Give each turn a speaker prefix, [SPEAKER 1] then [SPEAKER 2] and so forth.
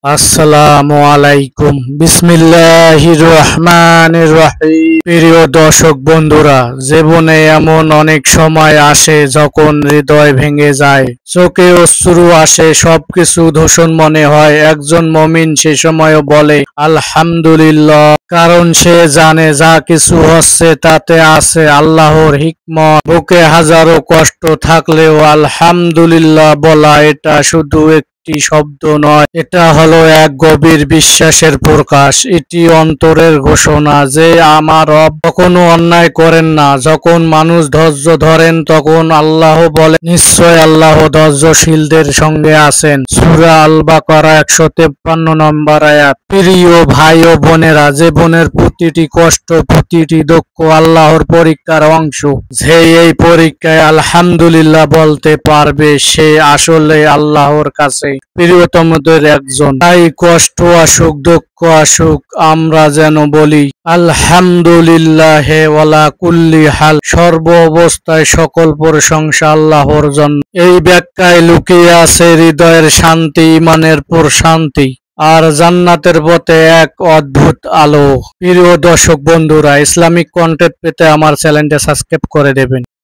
[SPEAKER 1] আসসালামু আলাইকুম। বিসমিল্লাহির রহমানির রহিম। প্রিয় দর্শক বন্ধুরা, জীবনে এমন অনেক সময় আসে যখন হৃদয় ভেঙে যায়, চোখে অশ্রু আসে, সবকিছু ধূসর মনে হয়। একজন মুমিন সে সময়ও বলে আলহামদুলিল্লাহ, কারণ সে জানে যা কিছু হচ্ছে তাতে আছে আল্লাহর হিকমত। বুকে হাজারো কষ্ট থাকলেও আলহামদুলিল্লাহ বলা, এটা শুধু শব্দ নয়, এটা হলো এক গভীর বিশ্বাসের প্রকাশ। এটি অন্তরের ঘোষণা যে আমার রব কখনো অন্যায় করেন না। যখন মানুষ ধৈর্য ধরেন তখন আল্লাহ বলেন, নিশ্চয় আল্লাহ ধৈর্যশীলদের সঙ্গে আছেন। সূরা আল বাকারা 153 নম্বর আয়াত। প্রিয় ভাই ও বোনেরা, জীবনের প্রতিটি কষ্ট, প্রতিটি দুঃখ আল্লাহর পরীক্ষার অংশ। যে এই পরীক্ষায় আলহামদুলিল্লাহ বলতে পারবে সে আসলে আল্লাহর কাছে প্রিয়তমদের একজন। তাই কষ্ট আসুক, দুঃখ আসুক, আমরা যেন বলি আলহামদুলিল্লাহ ওয়ালা কুল্লি হাল, সর্ব অবস্থায় সকল প্রশংসা আল্লাহর জন্য। এই ব্যাখ্যায় লুকিয়ে আছে হৃদয়ের শান্তি, ইমানের প্রশান্তি আর জান্নাতের পথে এক অদ্ভুত আলো। প্রিয় দর্শক বন্ধুরা, ইসলামিক কন্টেন্ট পেতে আমার চ্যানেলটা সাবস্ক্রাইব করে দেবেন।